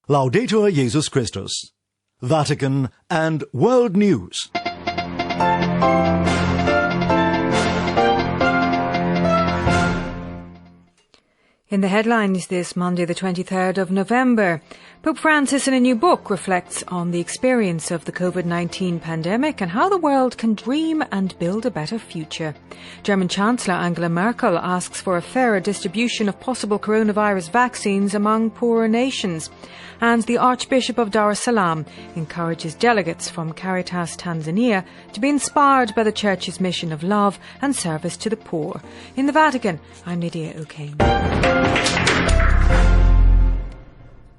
Laudetur Jesus Christus. Vatican and World News. In the headlines this Monday, the 23rd of November, Pope Francis in a new book reflects on the experience of the COVID-19 pandemic and how the world can dream and build a better future. German Chancellor Angela Merkel asks for a fairer distribution of possible coronavirus vaccines among poorer nations. And the Archbishop of Dar es Salaam encourages delegates from Caritas Tanzania to be inspired by the Church's mission of love and service to the poor. In the Vatican, I'm Lydia O'Kane.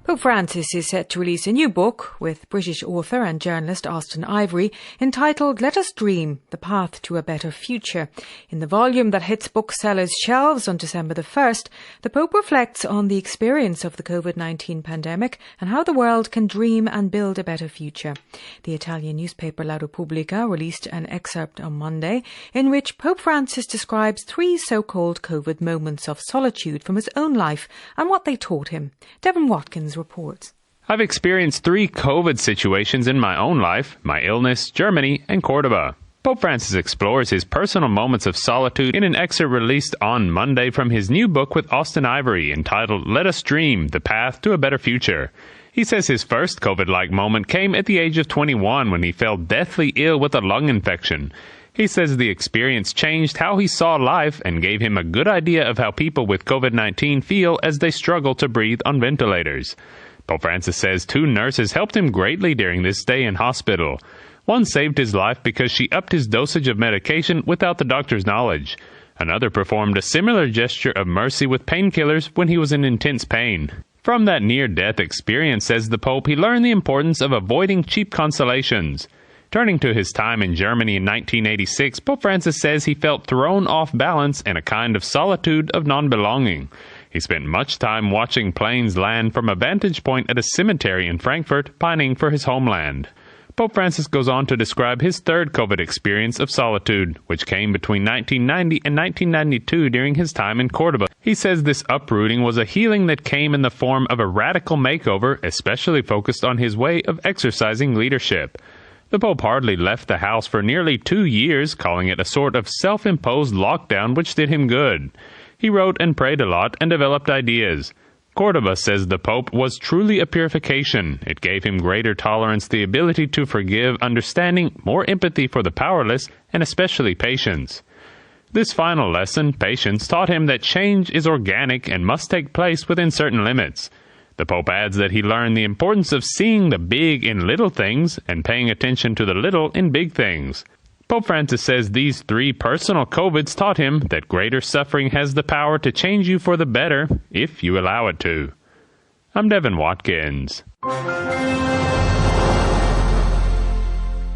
Pope Francis is set to release a new book with British author and journalist Austen Ivory entitled Let Us Dream, The Path to a Better Future. In the volume that hits booksellers' shelves on December the 1st, the Pope reflects on the experience of the COVID-19 pandemic and how the world can dream and build a better future. The Italian newspaper La Repubblica released an excerpt on Monday in which Pope Francis describes 3 so-called COVID moments of solitude from his own life and what they taught him. Devon Watkins reports. I've experienced 3 COVID situations in my own life, my illness, Germany, and Cordoba. Pope Francis explores his personal moments of solitude in an excerpt released on Monday from his new book with Austen Ivory entitled Let Us Dream, The Path to a Better Future. He says his first COVID-like moment came at the age of 21 when he fell deathly ill with a lung infection. He says the experience changed how he saw life and gave him a good idea of how people with COVID-19 feel as they struggle to breathe on ventilators. Pope Francis says 2 nurses helped him greatly during this stay in hospital. One saved his life because she upped his dosage of medication without the doctor's knowledge. Another performed a similar gesture of mercy with painkillers when he was in intense pain. From that near-death experience, says the Pope, he learned the importance of avoiding cheap consolations. Turning to his time in Germany in 1986, Pope Francis says he felt thrown off balance in a kind of solitude of non-belonging. He spent much time watching planes land from a vantage point at a cemetery in Frankfurt, pining for his homeland. Pope Francis goes on to describe his third COVID experience of solitude, which came between 1990 and 1992 during his time in Cordoba. He says this uprooting was a healing that came in the form of a radical makeover, especially focused on his way of exercising leadership. The Pope hardly left the house for nearly 2 years, calling it a sort of self-imposed lockdown which did him good. He wrote and prayed a lot and developed ideas. Cordoba, says the Pope, was truly a purification. It gave him greater tolerance, the ability to forgive, understanding, more empathy for the powerless, and especially patience. This final lesson, patience, taught him that change is organic and must take place within certain limits. The Pope adds that he learned the importance of seeing the big in little things and paying attention to the little in big things. Pope Francis says these 3 personal COVIDs taught him that greater suffering has the power to change you for the better if you allow it to. I'm Devon Watkins.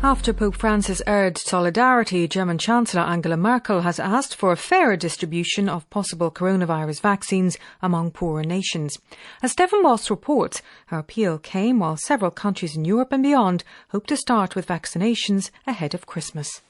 After Pope Francis urged solidarity, German Chancellor Angela Merkel has asked for a fairer distribution of possible coronavirus vaccines among poorer nations. As Stephen Moss reports, her appeal came while several countries in Europe and beyond hope to start with vaccinations ahead of Christmas.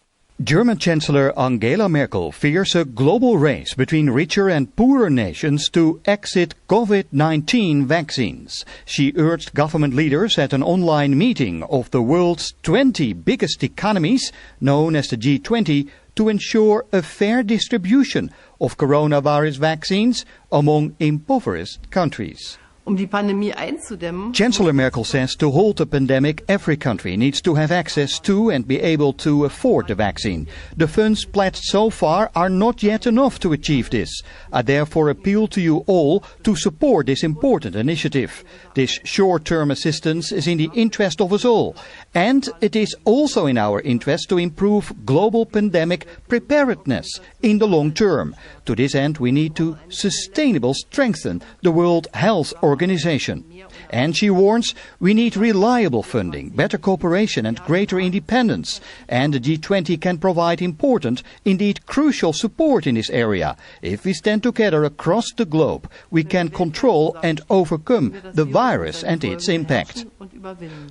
German Chancellor Angela Merkel fears a global race between richer and poorer nations to exit COVID-19 vaccines. She urged government leaders at an online meeting of the world's 20 biggest economies, known as the G20, to ensure a fair distribution of coronavirus vaccines among impoverished countries. Chancellor Merkel says to halt the pandemic, every country needs to have access to and be able to afford the vaccine. The funds pledged so far are not yet enough to achieve this. I therefore appeal to you all to support this important initiative. This short-term assistance is in the interest of us all. And it is also in our interest to improve global pandemic preparedness in the long term. To this end, we need to sustainably strengthen the World Health Organization. And she warns we need reliable funding, better cooperation and greater independence. And the G20 can provide important, indeed crucial support in this area. If we stand together across the globe, we can control and overcome the virus and its impact.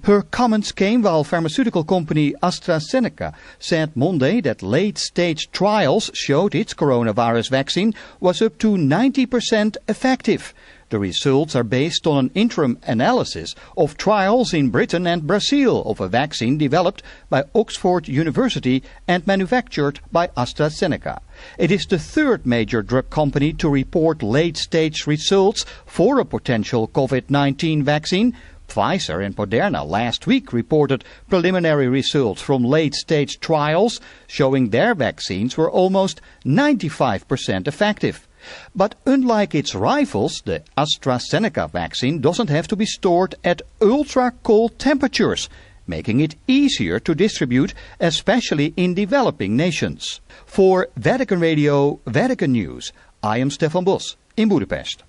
Her comments came while pharmaceutical company AstraZeneca said Monday that late-stage trials showed its coronavirus vaccine was up to 90% effective. The results are based on an interim analysis of trials in Britain and Brazil of a vaccine developed by Oxford University and manufactured by AstraZeneca. It is the third major drug company to report late-stage results for a potential COVID-19 vaccine. Pfizer and Moderna last week reported preliminary results from late-stage trials showing their vaccines were almost 95% effective. But unlike its rivals, the AstraZeneca vaccine doesn't have to be stored at ultra-cold temperatures, making it easier to distribute, especially in developing nations. For Vatican Radio, Vatican News, I am Stefan Bos in Budapest.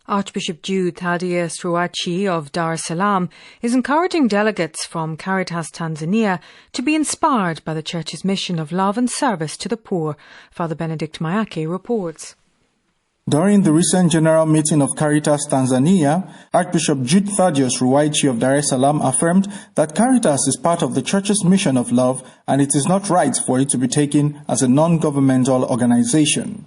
Archbishop Jude Thaddeus Ruwa'ichi of Dar es Salaam is encouraging delegates from Caritas Tanzania to be inspired by the Church's mission of love and service to the poor. Father Benedict Mayaki reports. During the recent general meeting of Caritas Tanzania, Archbishop Jude Thaddeus Ruwa'ichi of Dar es Salaam affirmed that Caritas is part of the Church's mission of love and it is not right for it to be taken as a non-governmental organization.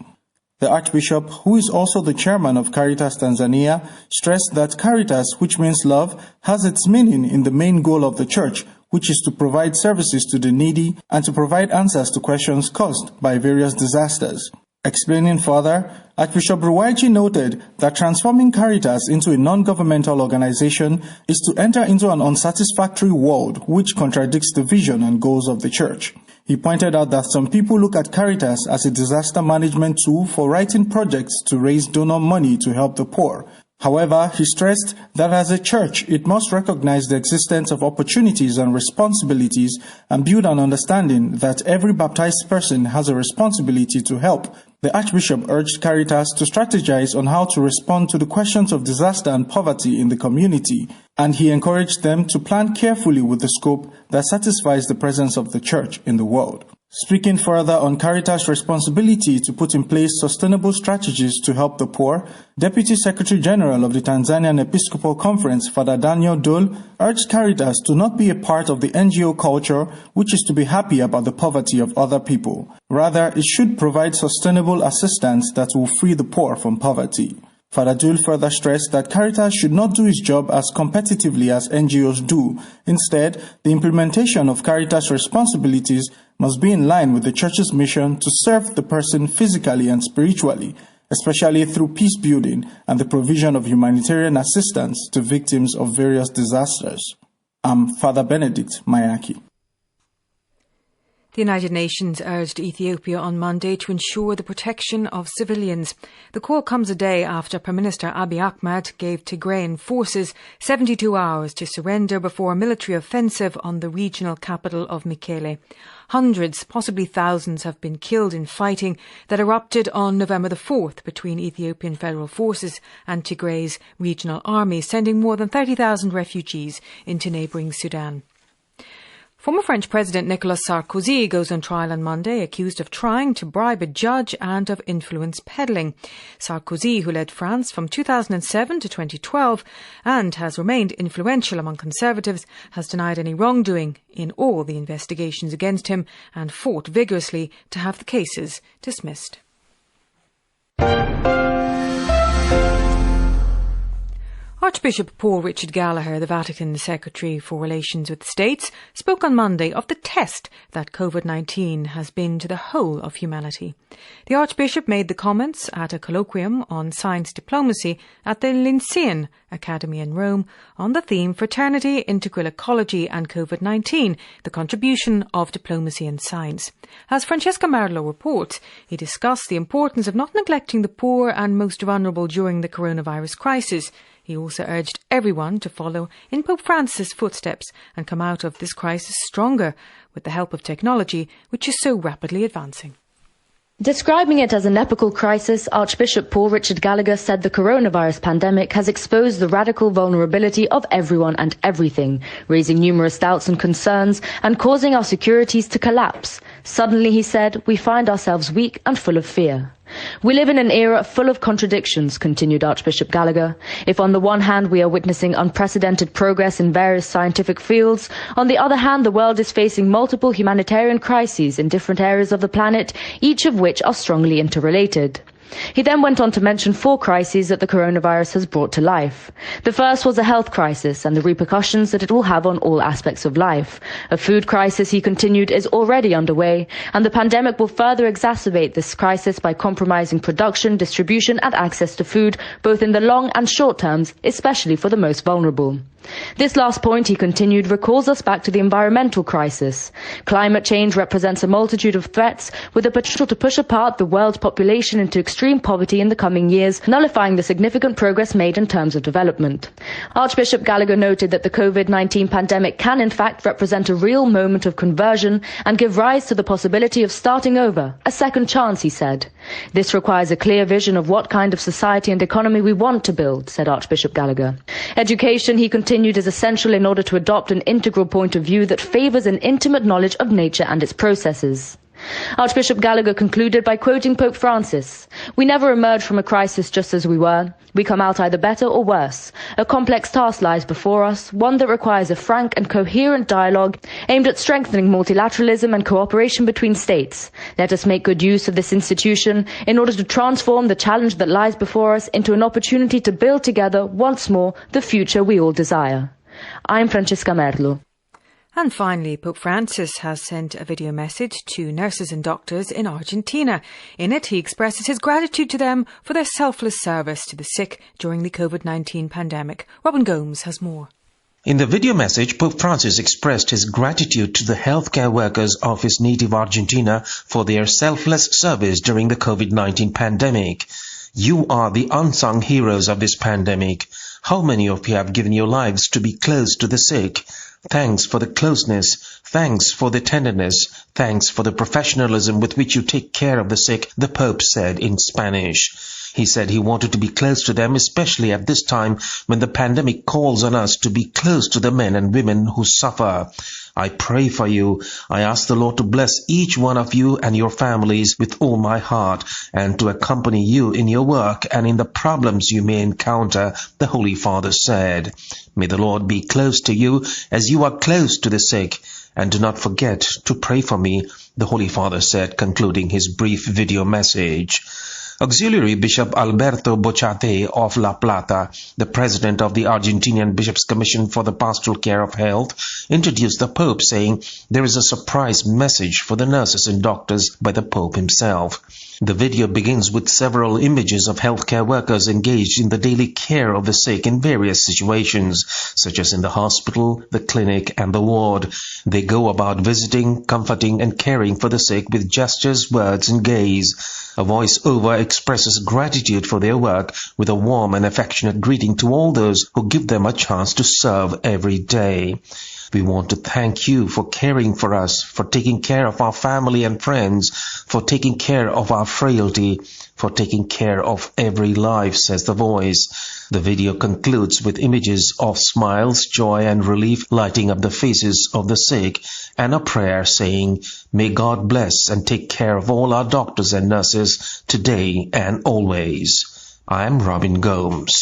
The Archbishop, who is also the chairman of Caritas Tanzania, stressed that Caritas, which means love, has its meaning in the main goal of the Church, which is to provide services to the needy and to provide answers to questions caused by various disasters. Explaining further, Archbishop Ruwa'ichi noted that transforming Caritas into a non-governmental organization is to enter into an unsatisfactory world which contradicts the vision and goals of the Church. He pointed out that some people look at Caritas as a disaster management tool for writing projects to raise donor money to help the poor. However, he stressed that as a church, it must recognize the existence of opportunities and responsibilities and build an understanding that every baptized person has a responsibility to help. The Archbishop urged Caritas to strategize on how to respond to the questions of disaster and poverty in the community, and he encouraged them to plan carefully with the scope that satisfies the presence of the Church in the world. Speaking further on Caritas' responsibility to put in place sustainable strategies to help the poor, Deputy Secretary General of the Tanzanian Episcopal Conference, Father Daniel Dole, urged Caritas to not be a part of the NGO culture, which is to be happy about the poverty of other people. Rather, it should provide sustainable assistance that will free the poor from poverty. Father Dole further stressed that Caritas should not do its job as competitively as NGOs do. Instead, the implementation of Caritas' responsibilities must be in line with the Church's mission to serve the person physically and spiritually, especially through peace building and the provision of humanitarian assistance to victims of various disasters. I'm Father Benedict Mayaki. The United Nations urged Ethiopia on Monday to ensure the protection of civilians. The call comes a day after Prime Minister Abiy Ahmed gave Tigrayan forces 72 hours to surrender before a military offensive on the regional capital of Mekele. Hundreds, possibly thousands, have been killed in fighting that erupted on November the 4th between Ethiopian Federal Forces and Tigray's regional army, sending more than 30,000 refugees into neighbouring Sudan. Former French President Nicolas Sarkozy goes on trial on Monday, accused of trying to bribe a judge and of influence peddling. Sarkozy, who led France from 2007 to 2012 and has remained influential among conservatives, has denied any wrongdoing in all the investigations against him and fought vigorously to have the cases dismissed. Archbishop Paul Richard Gallagher, the Vatican Secretary for Relations with the States, spoke on Monday of the test that COVID-19 has been to the whole of humanity. The Archbishop made the comments at a colloquium on science diplomacy at the Lyncæan Academy in Rome on the theme Fraternity, Integral Ecology and COVID-19, the contribution of diplomacy and science. As Francesca Merlo reports, he discussed the importance of not neglecting the poor and most vulnerable during the coronavirus crisis. He also urged everyone to follow in Pope Francis' footsteps and come out of this crisis stronger with the help of technology, which is so rapidly advancing. Describing it as an epochal crisis, Archbishop Paul Richard Gallagher said the coronavirus pandemic has exposed the radical vulnerability of everyone and everything, raising numerous doubts and concerns and causing our securities to collapse. Suddenly, he said, we find ourselves weak and full of fear. We live in an era full of contradictions, continued Archbishop Gallagher. If on the one hand we are witnessing unprecedented progress in various scientific fields, on the other hand the world is facing multiple humanitarian crises in different areas of the planet, each of which are strongly interrelated. He then went on to mention 4 crises that the coronavirus has brought to life. The first was a health crisis and the repercussions that it will have on all aspects of life. A food crisis, he continued, is already underway, and the pandemic will further exacerbate this crisis by compromising production, distribution and access to food, both in the long and short terms, especially for the most vulnerable. This last point, he continued, recalls us back to the environmental crisis. Climate change represents a multitude of threats with the potential to push apart the world's population into extreme poverty in the coming years, nullifying the significant progress made in terms of development. Archbishop Gallagher noted that the COVID-19 pandemic can in fact represent a real moment of conversion and give rise to the possibility of starting over, a second chance, he said. This requires a clear vision of what kind of society and economy we want to build, said Archbishop Gallagher. Education, he continued, is essential in order to adopt an integral point of view that favours an intimate knowledge of nature and its processes. Archbishop Gallagher concluded by quoting Pope Francis, "We never emerge from a crisis just as we were. We come out either better or worse. A complex task lies before us, one that requires a frank and coherent dialogue aimed at strengthening multilateralism and cooperation between states. Let us make good use of this institution in order to transform the challenge that lies before us into an opportunity to build together once more the future we all desire." I'm Francesca Merlo. And finally, Pope Francis has sent a video message to nurses and doctors in Argentina. In it, he expresses his gratitude to them for their selfless service to the sick during the COVID-19 pandemic. Robin Gomes has more. In the video message, Pope Francis expressed his gratitude to the healthcare workers of his native Argentina for their selfless service during the COVID-19 pandemic. You are the unsung heroes of this pandemic. How many of you have given your lives to be close to the sick? Thanks for the closeness, thanks for the tenderness, thanks for the professionalism with which you take care of the sick, the Pope said in Spanish. He said he wanted to be close to them, especially at this time when the pandemic calls on us to be close to the men and women who suffer. I pray for you. I ask the Lord to bless each one of you and your families with all my heart and to accompany you in your work and in the problems you may encounter, the Holy Father said. May the Lord be close to you as you are close to the sick. And do not forget to pray for me, the Holy Father said, concluding his brief video message. Auxiliary Bishop Alberto Bochate of La Plata, the president of the Argentinian Bishops' Commission for the Pastoral Care of Health, introduced the Pope, saying there is a surprise message for the nurses and doctors by the Pope himself. The video begins with several images of healthcare workers engaged in the daily care of the sick in various situations, such as in the hospital, the clinic, and the ward. They go about visiting, comforting, and caring for the sick with gestures, words, and gaze. A voice-over expresses gratitude for their work with a warm and affectionate greeting to all those who give them a chance to serve every day. We want to thank you for caring for us, for taking care of our family and friends, for taking care of our frailty, for taking care of every life, says the voice. The video concludes with images of smiles, joy, and relief lighting up the faces of the sick, and a prayer saying, "May God bless and take care of all our doctors and nurses today and always." I am Robin Gomes.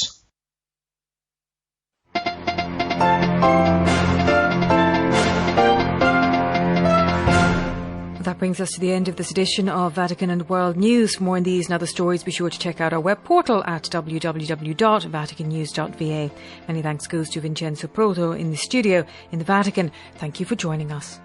That brings us to the end of this edition of Vatican and World News. For more on these and other stories, be sure to check out our web portal at www.vaticannews.va. Many thanks goes to Vincenzo Proto in the studio in the Vatican. Thank you for joining us.